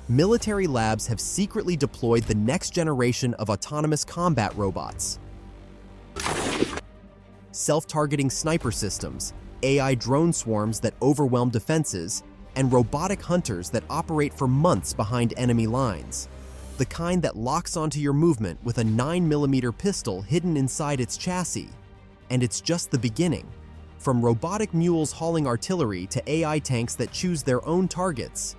military labs have secretly deployed the next generation of autonomous combat robots. Self-targeting sniper systems, AI drone swarms that overwhelm defenses, and robotic hunters that operate for months behind enemy lines. The kind that locks onto your movement with a 9mm pistol hidden inside its chassis. And it's just the beginning. From robotic mules hauling artillery to AI tanks that choose their own targets.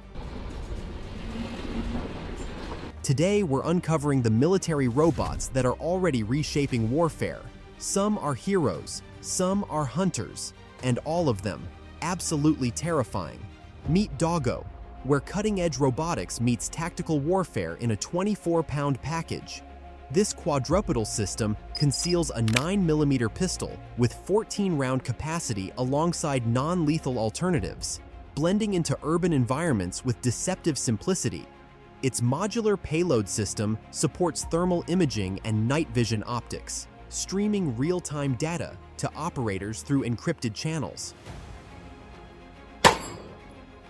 Today, we're uncovering the military robots that are already reshaping warfare. Some are heroes, some are hunters, and all of them absolutely terrifying. Meet DOGGO, where cutting-edge robotics meets tactical warfare in a 24-pound package. This quadrupedal system conceals a 9mm pistol with 14-round capacity alongside non-lethal alternatives, blending into urban environments with deceptive simplicity. Its modular payload system supports thermal imaging and night vision optics, streaming real-time data to operators through encrypted channels.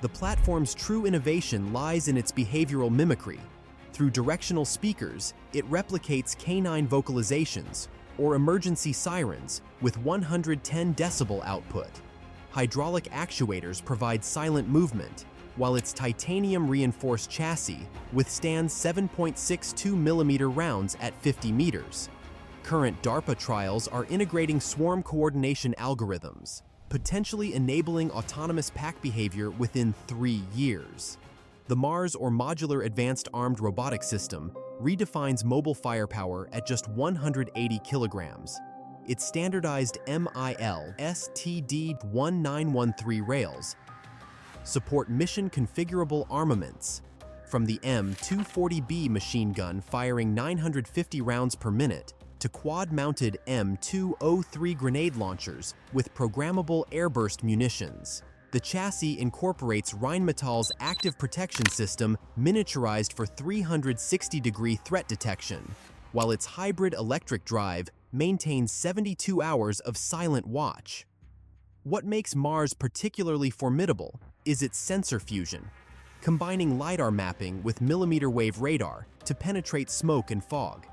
The platform's true innovation lies in its behavioral mimicry. Through directional speakers, it replicates canine vocalizations or emergency sirens with 110 decibel output. Hydraulic actuators provide silent movement, while its titanium-reinforced chassis withstands 7.62mm rounds at 50 meters. Current DARPA trials are integrating swarm coordination algorithms, potentially enabling autonomous pack behavior within 3 years. The MARS, or Modular Advanced Armed Robotics System, redefines mobile firepower at just 180 kilograms. Its standardized MIL STD-1913 rails support mission-configurable armaments, from the M240B machine gun firing 950 rounds per minute to quad-mounted M203 grenade launchers with programmable airburst munitions. The chassis incorporates Rheinmetall's active protection system miniaturized for 360-degree threat detection, while its hybrid electric drive maintains 72 hours of silent watch. What makes Mars particularly formidable is its sensor fusion, combining LiDAR mapping with millimeter-wave radar to penetrate smoke and fog.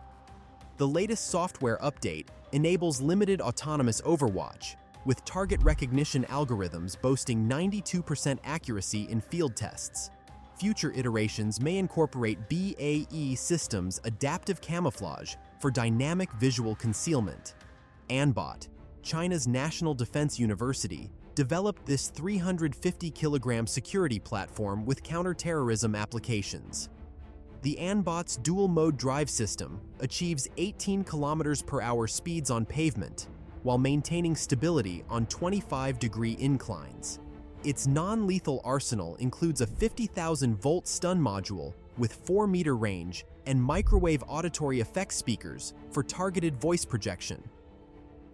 The latest software update enables limited autonomous overwatch, with target recognition algorithms boasting 92% accuracy in field tests. Future iterations may incorporate BAE Systems' adaptive camouflage for dynamic visual concealment. ANBOT, China's National Defense University, developed this 350-kilogram security platform with counterterrorism applications. The ANBOT's dual-mode drive system achieves 18 km/h speeds on pavement, while maintaining stability on 25-degree inclines. Its non-lethal arsenal includes a 50,000-volt stun module with 4-meter range and microwave auditory effects speakers for targeted voice projection.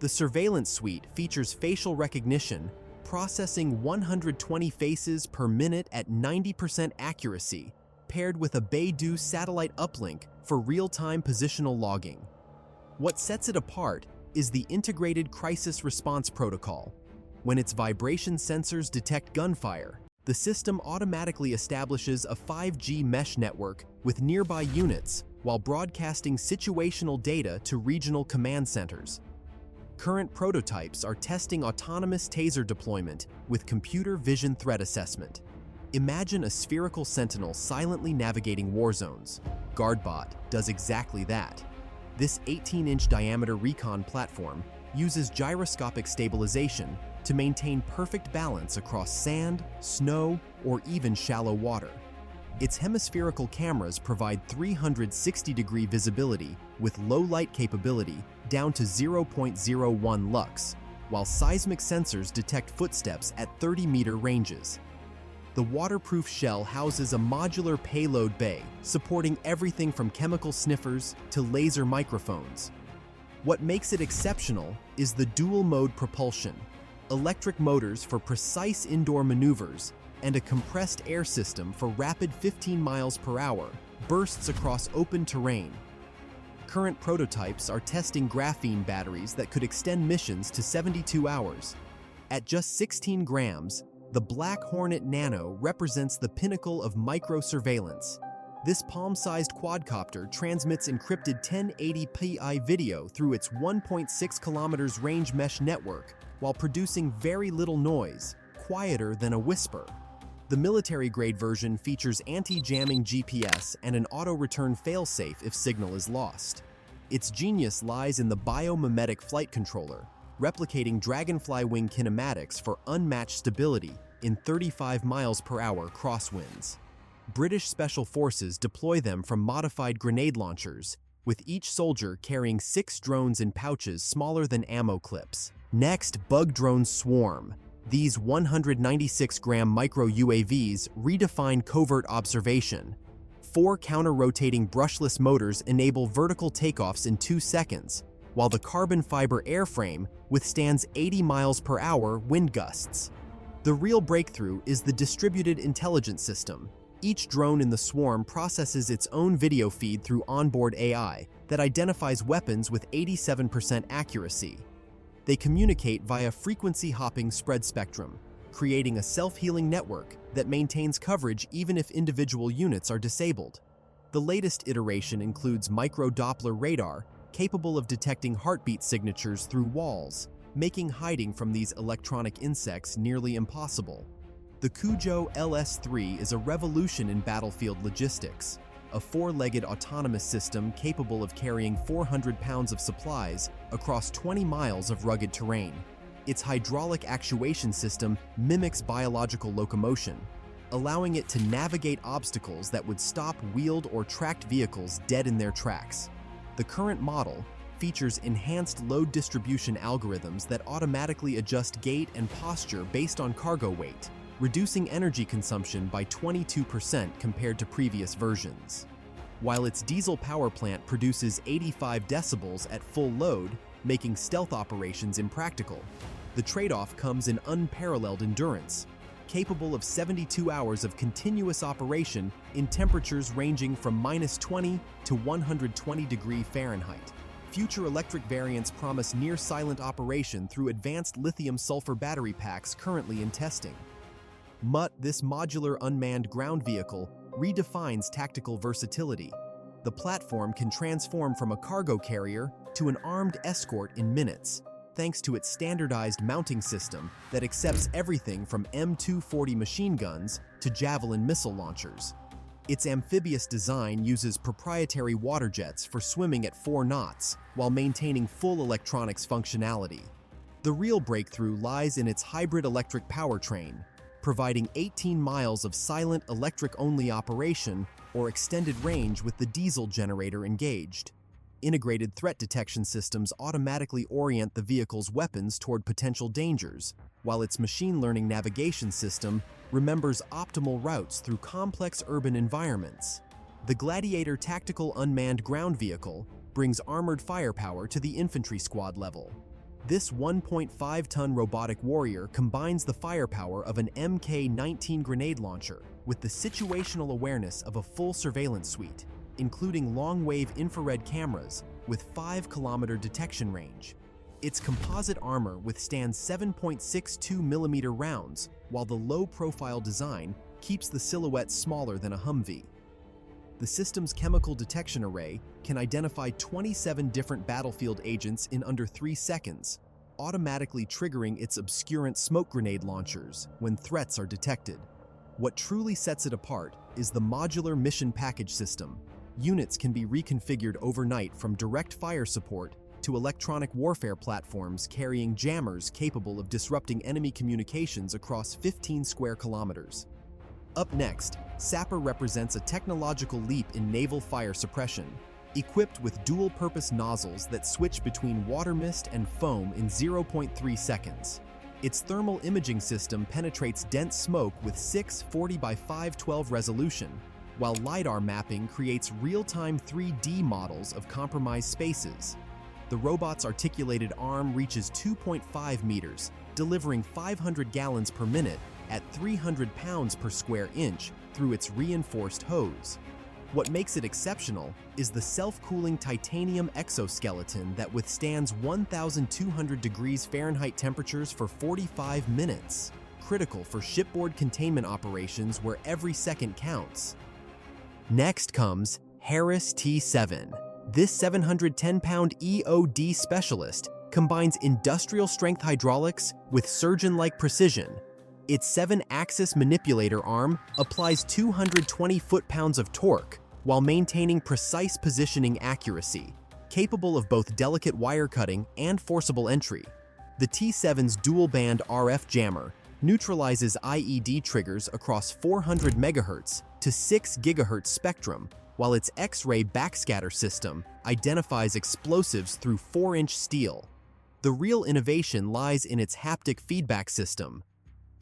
The surveillance suite features facial recognition, processing 120 faces per minute at 90% accuracy, paired with a Beidou satellite uplink for real-time positional logging. What sets it apart is the Integrated Crisis Response Protocol. When its vibration sensors detect gunfire, the system automatically establishes a 5G mesh network with nearby units while broadcasting situational data to regional command centers. Current prototypes are testing autonomous taser deployment with computer vision threat assessment. Imagine a spherical sentinel silently navigating war zones. GUARDBOT does exactly that. This 18-inch diameter recon platform uses gyroscopic stabilization to maintain perfect balance across sand, snow, or even shallow water. Its hemispherical cameras provide 360-degree visibility with low light capability down to 0.01 lux, while seismic sensors detect footsteps at 30-meter ranges. The waterproof shell houses a modular payload bay, supporting everything from chemical sniffers to laser microphones. What makes it exceptional is the dual-mode propulsion, electric motors for precise indoor maneuvers, and a compressed air system for rapid 15 miles per hour bursts across open terrain. Current prototypes are testing graphene batteries that could extend missions to 72 hours. At just 16 grams, The Black Hornet Nano represents the pinnacle of micro-surveillance. This palm-sized quadcopter transmits encrypted 1080p video through its 1.6 kilometers range mesh network while producing very little noise, quieter than a whisper. The military-grade version features anti-jamming GPS and an auto-return failsafe if signal is lost. Its genius lies in the biomimetic flight controller, replicating dragonfly wing kinematics for unmatched stability in 35 miles per hour crosswinds. British Special Forces deploy them from modified grenade launchers, with each soldier carrying 6 drones in pouches smaller than ammo clips. Next, bug drones swarm. These 196-gram micro-UAVs redefine covert observation. 4 counter-rotating brushless motors enable vertical takeoffs in 2 seconds, while the carbon fiber airframe withstands 80 miles per hour wind gusts. The real breakthrough is the distributed intelligence system. Each drone in the swarm processes its own video feed through onboard AI that identifies weapons with 87% accuracy. They communicate via frequency-hopping spread spectrum, creating a self-healing network that maintains coverage even if individual units are disabled. The latest iteration includes micro-Doppler radar, capable of detecting heartbeat signatures through walls, making hiding from these electronic insects nearly impossible. The KUJO LS-3 is a revolution in battlefield logistics, a 4-legged autonomous system capable of carrying 400 pounds of supplies across 20 miles of rugged terrain. Its hydraulic actuation system mimics biological locomotion, allowing it to navigate obstacles that would stop wheeled or tracked vehicles dead in their tracks. The current model features enhanced load distribution algorithms that automatically adjust gait and posture based on cargo weight, reducing energy consumption by 22% compared to previous versions. While its diesel power plant produces 85 decibels at full load, making stealth operations impractical, the trade-off comes in unparalleled endurance, capable of 72 hours of continuous operation in temperatures ranging from -20 to 120 degrees Fahrenheit. Future electric variants promise near-silent operation through advanced lithium-sulfur battery packs currently in testing. MUTT, this modular unmanned ground vehicle, redefines tactical versatility. The platform can transform from a cargo carrier to an armed escort in minutes, thanks to its standardized mounting system that accepts everything from M240 machine guns to Javelin missile launchers. Its amphibious design uses proprietary water jets for swimming at 4 knots while maintaining full electronics functionality. The real breakthrough lies in its hybrid electric powertrain, providing 18 miles of silent electric-only operation or extended range with the diesel generator engaged. Integrated threat detection systems automatically orient the vehicle's weapons toward potential dangers, while its machine learning navigation system remembers optimal routes through complex urban environments. The Gladiator tactical unmanned ground vehicle brings armored firepower to the infantry squad level. This 1.5-ton robotic warrior combines the firepower of an Mk-19 grenade launcher with the situational awareness of a full surveillance suite, including long-wave infrared cameras with 5-kilometer detection range. Its composite armor withstands 7.62mm rounds, while the low-profile design keeps the silhouette smaller than a Humvee. The system's chemical detection array can identify 27 different battlefield agents in under 3 seconds, automatically triggering its obscurant smoke grenade launchers when threats are detected. What truly sets it apart is the modular mission package system. Units can be reconfigured overnight from direct fire support to electronic warfare platforms carrying jammers capable of disrupting enemy communications across 15 square kilometers. Up next, SAPPER represents a technological leap in naval fire suppression, equipped with dual-purpose nozzles that switch between water mist and foam in 0.3 seconds. Its thermal imaging system penetrates dense smoke with 640 by 512 resolution, while LiDAR mapping creates real-time 3D models of compromised spaces. The robot's articulated arm reaches 2.5 meters, delivering 500 gallons per minute at 300 pounds per square inch through its reinforced hose. What makes it exceptional is the self-cooling titanium exoskeleton that withstands 1,200 degrees Fahrenheit temperatures for 45 minutes. critical for shipboard containment operations where every second counts. Next comes Harris T7. This 710-pound EOD specialist combines industrial-strength hydraulics with surgeon-like precision. Its 7-axis manipulator arm applies 220 foot-pounds of torque while maintaining precise positioning accuracy, capable of both delicate wire cutting and forcible entry. The T7's dual-band RF jammer neutralizes IED triggers across 400 MHz to 6 GHz spectrum, while its X-ray backscatter system identifies explosives through 4-inch steel. The real innovation lies in its haptic feedback system.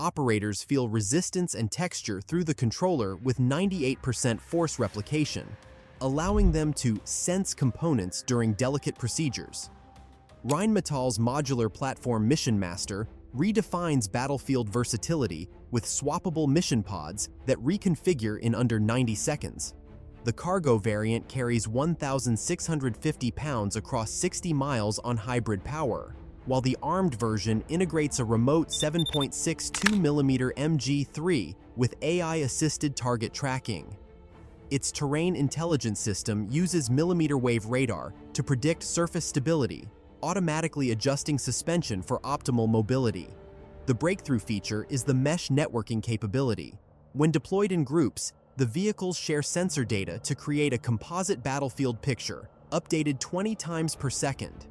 Operators feel resistance and texture through the controller with 98% force replication, allowing them to sense components during delicate procedures. Rheinmetall's modular platform Mission Master redefines battlefield versatility with swappable mission pods that reconfigure in under 90 seconds. The cargo variant carries 1,650 pounds across 60 miles on hybrid power, while the armed version integrates a remote 7.62mm MG3 with AI-assisted target tracking. Its terrain intelligence system uses millimeter-wave radar to predict surface stability, automatically adjusting suspension for optimal mobility. The breakthrough feature is the mesh networking capability. When deployed in groups, the vehicles share sensor data to create a composite battlefield picture, updated 20 times per second.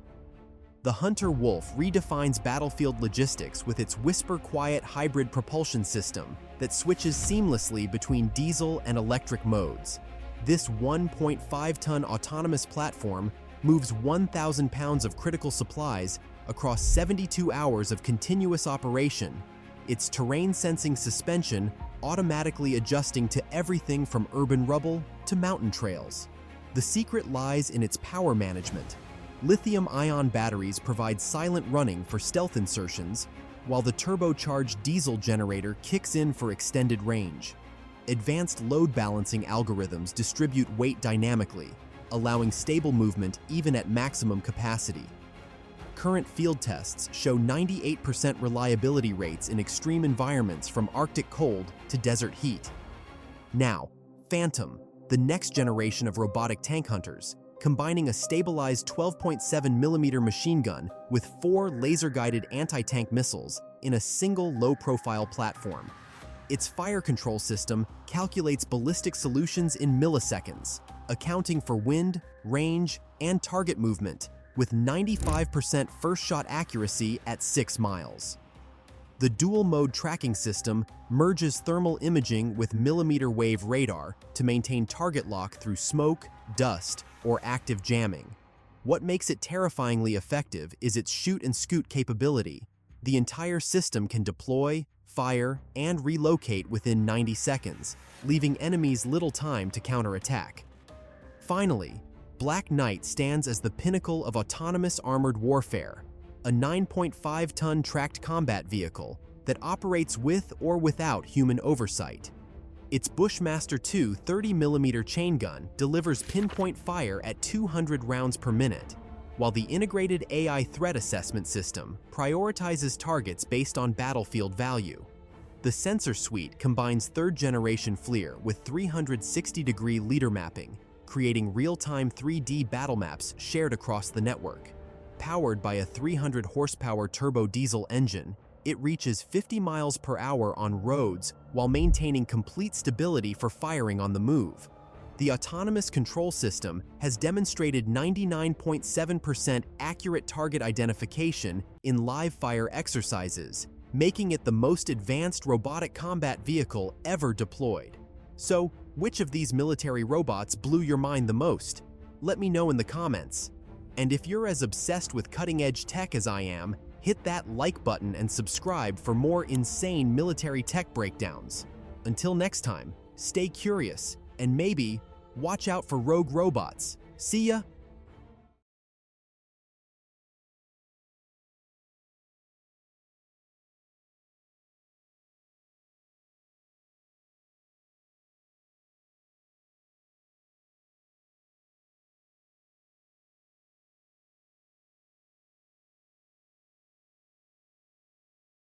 The Hunter Wolf redefines battlefield logistics with its whisper-quiet hybrid propulsion system that switches seamlessly between diesel and electric modes. This 1.5-ton autonomous platform moves 1,000 pounds of critical supplies across 72 hours of continuous operation, its terrain-sensing suspension automatically adjusting to everything from urban rubble to mountain trails. The secret lies in its power management. Lithium-ion batteries provide silent running for stealth insertions, while the turbocharged diesel generator kicks in for extended range. Advanced load balancing algorithms distribute weight dynamically, allowing stable movement even at maximum capacity. Current field tests show 98% reliability rates in extreme environments from Arctic cold to desert heat. Now, Phantom, the next generation of robotic tank hunters, combining a stabilized 12.7mm machine gun with 4 laser-guided anti-tank missiles in a single low-profile platform. Its fire control system calculates ballistic solutions in milliseconds, accounting for wind, range, and target movement, with 95% first-shot accuracy at 6 miles. The dual-mode tracking system merges thermal imaging with millimeter-wave radar to maintain target lock through smoke, dust, or active jamming. What makes it terrifyingly effective is its shoot-and-scoot capability. The entire system can deploy, fire, and relocate within 90 seconds, leaving enemies little time to counterattack. Finally, Black Knight stands as the pinnacle of autonomous armored warfare, a 9.5-ton tracked combat vehicle that operates with or without human oversight. Its Bushmaster 2 30mm chain gun delivers pinpoint fire at 200 rounds per minute, while the integrated AI threat assessment system prioritizes targets based on battlefield value. The sensor suite combines third-generation FLIR with 360-degree leader mapping, creating real-time 3D battle maps shared across the network. Powered by a 300-horsepower turbo diesel engine, it reaches 50 miles per hour on roads while maintaining complete stability for firing on the move. The autonomous control system has demonstrated 99.7% accurate target identification in live-fire exercises, making it the most advanced robotic combat vehicle ever deployed. So, which of these military robots blew your mind the most? Let me know in the comments. And if you're as obsessed with cutting-edge tech as I am, hit that like button and subscribe for more insane military tech breakdowns. Until next time, stay curious, and maybe watch out for rogue robots. See ya!